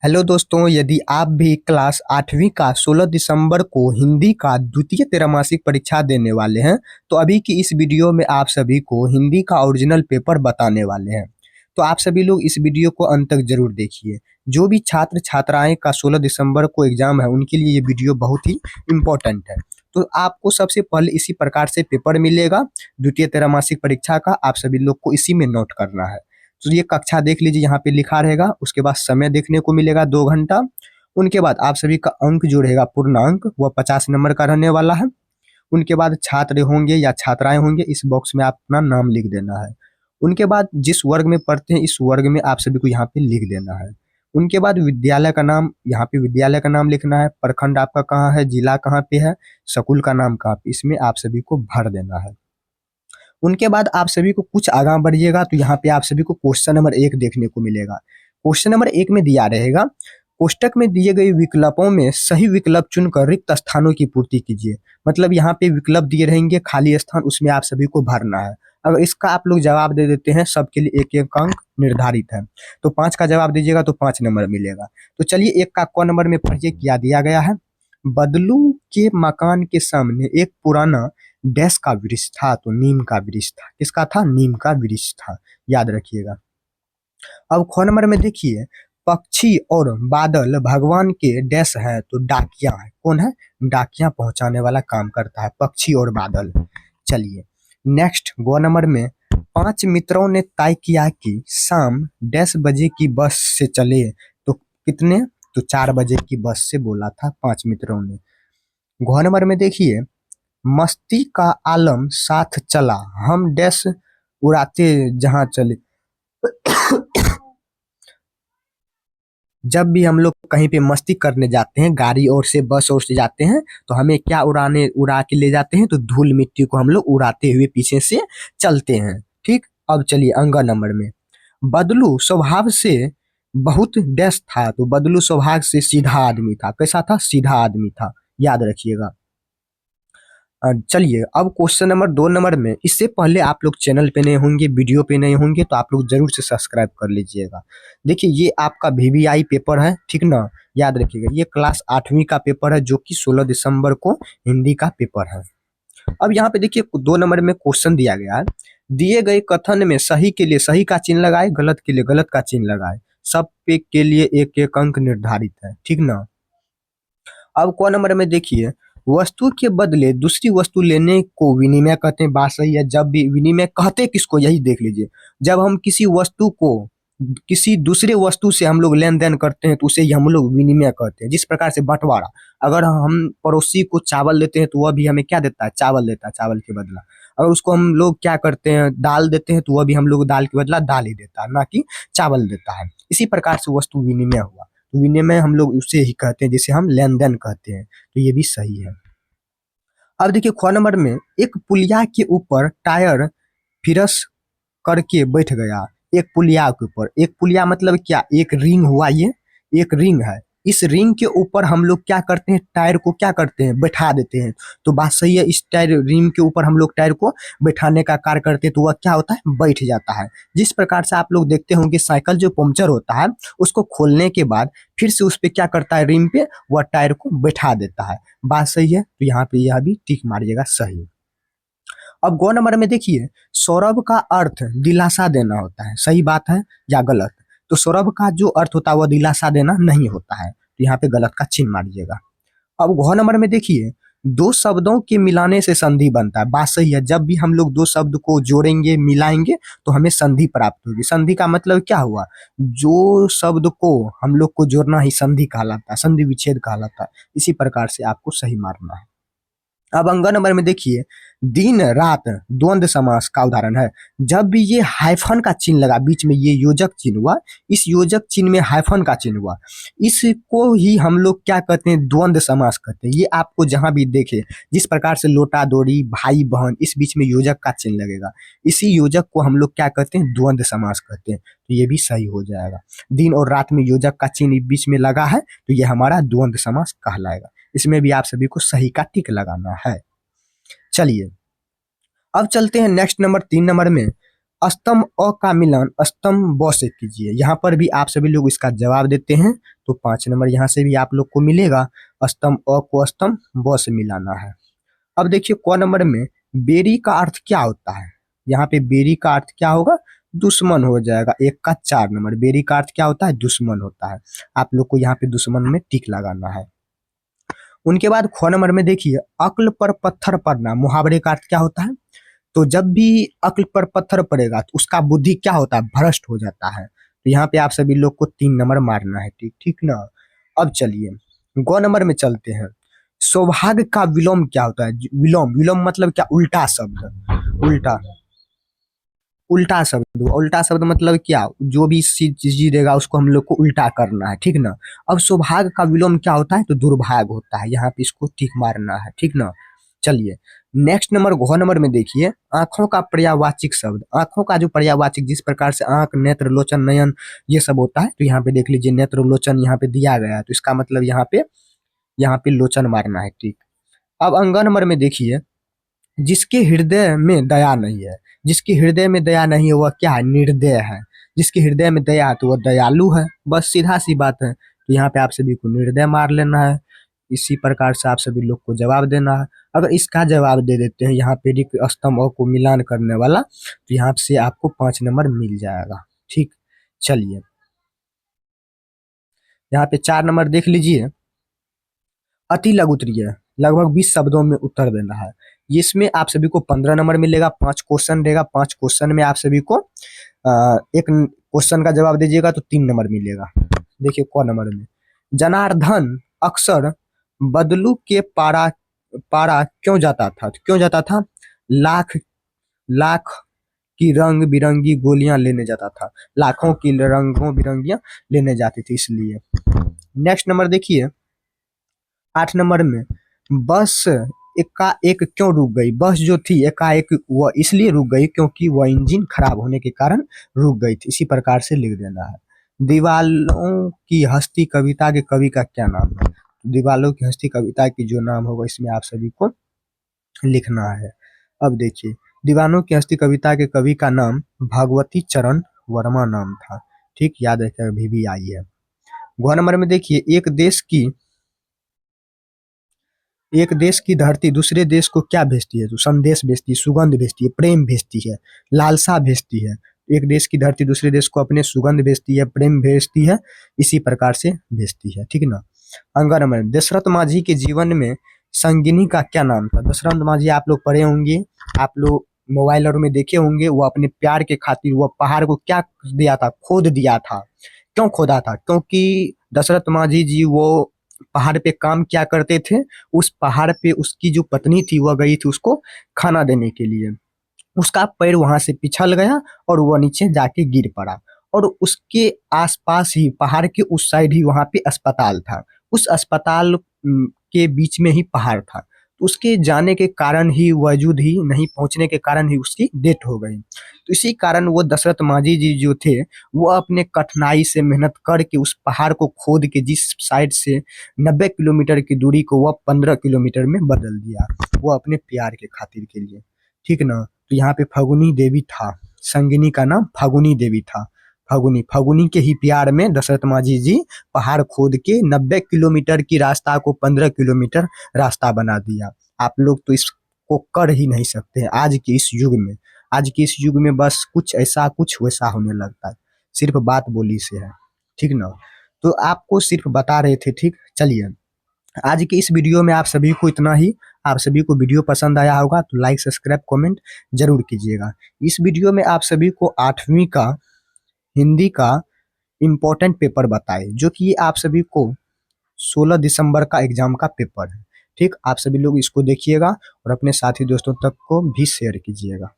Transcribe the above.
Hello दोस्तों, यदि आप भी क्लास 8वीं का 16 दिसंबर को हिंदी का द्वितीय त्रैमासिक परीक्षा देने वाले हैं, तो अभी की इस वीडियो में आप सभी को हिंदी का ओरिजिनल पेपर बताने वाले हैं। तो आप सभी लोग इस वीडियो को अंत तक जरूर देखिए। जो भी छात्र छात्राएं का 16 दिसंबर को एग्जाम है, उनके लिए ये वीडियो बहुत ही इम्पोर्टेंट है। तो आपको सबसे पहले इसी प्रकार से पेपर मिलेगा द्वितीय त्रैमासिक परीक्षा का। आप सभी लोग को इसी में नोट करना है। तो ये कक्षा देख लीजिए, यहाँ पे लिखा रहेगा। उसके बाद समय देखने को मिलेगा 2 घंटा। उनके बाद आप सभी का अंक जो रहेगा पूर्णांक, वह 50 नंबर का रहने वाला है। उनके बाद छात्र होंगे या छात्राएं होंगे, इस बॉक्स में आप अपना नाम लिख देना है। उनके बाद जिस वर्ग में पढ़ते हैं, इस वर्ग में आप सभी को यहाँ पे लिख देना है। उनके बाद विद्यालय का नाम, यहाँ पे विद्यालय का नाम लिखना है। प्रखंड आपका कहाँ है, जिला कहाँ पे है, स्कूल का नाम कहाँ पे, इसमें आप सभी को भर देना है। उनके बाद आप सभी को कुछ आगे बढ़िएगा तो यहाँ पे आप सभी को क्वेश्चन नंबर 1 देखने को मिलेगा। क्वेश्चन नंबर 1 में दिया रहेगा, कोष्टक में दिए गए विकल्पों में सही विकल्प चुनकर रिक्त स्थानों की पूर्ति कीजिए। मतलब यहाँ पे विकल्प दिए रहेंगे, खाली स्थान, उसमें आप सभी को भरना है। अगर इसका आप लोग जवाब दे देते हैं, सबके लिए 1-1 अंक निर्धारित है। तो 5 का जवाब दीजिएगा तो 5 नंबर मिलेगा। तो चलिए 1 का क नंबर में पढ़िए क्या दिया गया है। बदलू के मकान के सामने एक पुराना डैश का वृक्ष था, तो नीम का वृक्ष था। किसका था? नीम का वृक्ष था, याद रखिएगा। अब ख नंबर में देखिए, पक्षी और बादल भगवान के डैश है, तो डाकिया है। कौन है? डाकिया पहुंचाने वाला काम करता है, पक्षी और बादल। चलिए नेक्स्ट, गो नंबर में 5 मित्रों ने तय किया कि शाम 10 बजे की बस से चले, तो कितने? तो 4 बजे की बस से बोला था 5 मित्रों ने। घ नंबर में देखिए, मस्ती का आलम साथ चला, हम डैश उड़ाते जहां चले। जब भी हम लोग कहीं पे मस्ती करने जाते हैं, गाड़ी और से, बस और से जाते हैं, तो हमें क्या उड़ा के ले जाते हैं? तो धूल मिट्टी को हम लोग उड़ाते हुए पीछे से चलते हैं। ठीक, अब चलिए अंगा नंबर में, बदलू स्वभाव से बहुत डैश था, तो बदलू स्वभाव से सीधा आदमी था। कैसा था? सीधा आदमी था, याद रखिएगा। चलिए अब क्वेश्चन नंबर 2 नंबर में, इससे पहले आप लोग चैनल पे नए होंगे, वीडियो पे नए होंगे, तो आप लोग जरूर से सब्सक्राइब कर लीजिएगा। देखिए ये आपका वीवीआई पेपर है, ठीक ना, याद रखिएगा। ये क्लास 8वीं का पेपर है, जो कि 16 दिसंबर को हिंदी का पेपर है। अब यहाँ पे देखिए 2 नंबर में क्वेश्चन दिया गया है, दिए गए कथन में सही के लिए सही का चिन्ह लगाए, गलत के लिए गलत का चिन्ह लगाए। सब पे के लिए 1-1 अंक निर्धारित है, ठीक ना। अब क नंबर में देखिए, वस्तु के बदले दूसरी वस्तु लेने को विनिमय कहते हैं। बात सही है। जब भी विनिमय कहते किसको, यही देख लीजिए। जब हम किसी वस्तु को किसी दूसरे वस्तु से हम लोग लेन देन करते हैं, तो उसे ही हम लोग विनिमय कहते हैं। जिस प्रकार से बंटवारा, अगर हम पड़ोसी को चावल देते हैं, तो वह भी हमें क्या देता है? चावल देता है, चावल के बदला। अगर उसको हम लोग क्या करते हैं, दाल देते हैं, तो वह भी हम लोग दाल के बदला दाल ही देता है, ना कि चावल देता है। इसी प्रकार से वस्तु विनिमय हुआ। विनिमय हम लोग उसे ही कहते हैं जिसे हम लेन देन कहते हैं। तो ये भी सही है। अब देखिए ख नंबर में, एक पुलिया के ऊपर टायर फिरस करके बैठ गया। एक पुलिया के ऊपर, एक पुलिया मतलब क्या? एक रिंग हुआ, ये एक रिंग है। इस रिंग के ऊपर हम लोग क्या करते हैं? टायर को क्या करते हैं? बैठा देते हैं। तो बात सही है, इस टायर रिंग के ऊपर हम लोग टायर को बैठाने का कार्य करते हैं, तो वह क्या होता है? बैठ जाता है। जिस प्रकार से आप लोग देखते होंगे, साइकिल जो पंक्चर होता है, उसको खोलने के बाद फिर से उस पर क्या करता है? रिंग पे वह टायर को बैठा देता है। बात सही है, तो यहाँ पे यह भी टिक मारिएगा, सही। अब गौ नंबर में देखिए, सौरभ का अर्थ दिलासा देना होता है। सही बात है या गलत? तो सौरभ का जो अर्थ होता है वह दिलासा देना नहीं होता है, तो यहाँ पे गलत का चिन्ह मारिएगा। अब घ नंबर में देखिए, 2 शब्दों के मिलाने से संधि बनता है। बात सही है। जब भी हम लोग 2 शब्द को जोड़ेंगे, मिलाएंगे, तो हमें संधि प्राप्त होगी। संधि का मतलब क्या हुआ? जो शब्द को हम लोग को जोड़ना ही संधि कहलाता है, संधि विच्छेद कहलाता है। इसी प्रकार से आपको सही मारना है। अब अंग नंबर में देखिए, दिन रात द्वंद्व समास का उदाहरण है। जब भी ये हाइफन का चिन्ह लगा, बीच में ये योजक चिन्ह हुआ, इस योजक चिन्ह में हाइफन का चिन्ह हुआ, इसको ही हम लोग क्या कहते हैं? द्वंद्व समास कहते हैं। ये आपको जहां भी देखे, जिस प्रकार से लोटा दोड़ी, भाई बहन, इस बीच में योजक का चिन्ह लगेगा, इसी योजक को हम लोग क्या कहते हैं? द्वंद्व समास कहते हैं। तो ये भी सही हो जाएगा। दिन और रात में योजक का चिन्ह बीच में लगा है, तो ये हमारा द्वंद्व समास कहलाएगा। इसमें भी आप सभी को सही का टिक लगाना है। चलिए अब चलते हैं नेक्स्ट नंबर 3 नंबर में, स्तंभ अ का मिलान स्तंभ ब से कीजिए। यहाँ पर भी आप सभी लोग इसका जवाब देते हैं तो 5 नंबर यहाँ से भी आप लोग को मिलेगा। स्तंभ अ को स्तंभ ब से मिलाना है। अब देखिए क नंबर में बेरी का अर्थ क्या होता है। यहाँ पे बेरी का अर्थ क्या होगा, दुश्मन हो जाएगा। 1 का 4 नंबर बेरी का अर्थ क्या होता है, दुश्मन होता है। आप लोग को यहाँ पे दुश्मन में टिक लगाना है। उनके बाद ख नंबर में देखिए अक्ल पर पत्थर पड़ना, मुहावरे का अर्थ क्या होता है। तो जब भी अक्ल पर पत्थर पड़ेगा तो उसका बुद्धि क्या होता है, भ्रष्ट हो जाता है। तो यहाँ पे आप सभी लोग को 3 नंबर मारना है, ठीक ठीक ना। अब चलिए ग नंबर में चलते हैं। सौभाग्य का विलोम क्या होता है, विलोम, विलोम मतलब क्या, उल्टा शब्द, उल्टा, उल्टा शब्द, उल्टा शब्द मतलब क्या, जो भी चीज देगा उसको हम लोग को उल्टा करना है, ठीक ना। अब सौभाग्य का विलोम क्या होता है, तो दुर्भाग्य होता है। यहाँ पे इसको टिक मारना है, ठीक ना। चलिए नेक्स्ट नंबर घ नंबर में देखिए आंखों का पर्यायवाचिक शब्द। आंखों का जो पर्यायवाचिक, जिस प्रकार से आंख, नेत्र, लोचन, नयन ये सब होता है, तो यहाँ पे देख लीजिए नेत्र, लोचन यहाँ पे दिया गया है, तो इसका मतलब यहाँ पे लोचन मारना है, ठीक। अब अंग नंबर में देखिए जिसके हृदय में दया नहीं है, जिसके हृदय में दया नहीं है वह क्या है, निर्दय है। जिसके हृदय में दया है तो वह दयालु है, बस सीधा सी बात है। तो यहाँ पे आप सभी को निर्दय मार लेना है। इसी प्रकार से आप सभी लोग को जवाब देना है। अगर इसका जवाब दे देते हैं यहाँ पे रिक्त स्तंभ को मिलान करने वाला, तो यहाँ से आपको 5 नंबर मिल जाएगा, ठीक। चलिए यहाँ पे 4 नंबर देख लीजिए अति लघु उत्तरीय, लगभग 20 शब्दों में उत्तर देना है। इसमें आप सभी को 15 नंबर मिलेगा। 5 क्वेश्चन रहेगा, 5 क्वेश्चन में आप सभी को एक क्वेश्चन का जवाब दीजिएगा तो 3 नंबर मिलेगा। देखिए क नंबर में जनार्दन अक्सर बदलू के पारा पारा क्यों जाता था, क्यों जाता था, लाख लाख की रंग बिरंगी गोलियां लेने जाता था, लाखों की रंगों बिरंगियां लेने जाती थी इसलिए। नेक्स्ट नंबर देखिए 8 नंबर में बस एकाएक क्यों रुक गई, बस जो थी एकाएक वह इसलिए रुक गई क्योंकि वह इंजन खराब होने के कारण रुक गई थी। इसी प्रकार से लिख देना है। दीवालों की हस्ती कविता के कवि का क्या नाम है, दीवालों की हस्ती कविता की जो नाम होगा इसमें आप सभी को लिखना है। अब देखिए दीवानों की हस्ती कविता के कवि का नाम भगवती चरण वर्मा नाम था, ठीक, याद रखिएगा, अभी भी आई है। ग नंबर में देखिए एक देश की धरती दूसरे देश को क्या भेजती है, तो संदेश भेजती है, सुगंध भेजती है, प्रेम भेजती है, लालसा भेजती है। एक देश की धरती दूसरे देश को अपने सुगंध भेजती है, प्रेम भेजती है, इसी प्रकार से भेजती है, ठीक ना। अंग नंबर दशरथ माझी के जीवन में संगिनी का क्या नाम था। दशरथ माझी आप लोग पढ़े होंगे, आप लोग मोबाइल और में देखे होंगे। वो अपने प्यार के खातिर वो पहाड़ को क्या दिया था, खोद दिया था। क्यों खोदा था, क्योंकि दशरथ माझी जी वो पहाड़ पे काम क्या करते थे, उस पहाड़ पे उसकी जो पत्नी थी वह गई थी उसको खाना देने के लिए। उसका पैर वहां से पिछल गया और वह नीचे जाके गिर पड़ा, और उसके आसपास ही पहाड़ के उस साइड ही वहां पे अस्पताल था। उस अस्पताल के बीच में ही पहाड़ था। तो उसके जाने के कारण ही, वजूद ही नहीं पहुंचने के कारण ही उसकी डेथ हो गई। तो इसी कारण वो दशरथ माझी जी जो थे वो अपने कठिनाई से मेहनत करके उस पहाड़ को खोद के जिस साइड से 90 किलोमीटर की दूरी को वह 15 किलोमीटर में बदल दिया, वो अपने प्यार के खातिर के लिए, ठीक ना। तो यहाँ पे फगुनी देवी था, संगिनी का नाम फगुनी देवी था। फगुनी, फगुनी के ही प्यार में दशरथ माझी जी पहाड़ खोद के 90 किलोमीटर की रास्ता को 15 किलोमीटर रास्ता बना दिया। आप लोग तो इसको कर ही नहीं सकते हैं आज के इस युग में। आज के इस युग में बस कुछ ऐसा कुछ वैसा होने लगता है, सिर्फ बात बोली से है, ठीक ना। तो आपको सिर्फ बता रहे थे, ठीक। चलिए आज की इस वीडियो में आप सभी को इतना ही। आप सभी को वीडियो पसंद आया होगा तो लाइक, सब्सक्राइब, कमेंट जरूर कीजिएगा। इस वीडियो में आप सभी को 8वीं का हिंदी का इम्पोर्टेंट पेपर बताए, जो कि आप सभी को 16 दिसंबर का एग्जाम का पेपर है, ठीक। आप सभी लोग इसको देखिएगा और अपने साथी दोस्तों तक को भी शेयर कीजिएगा।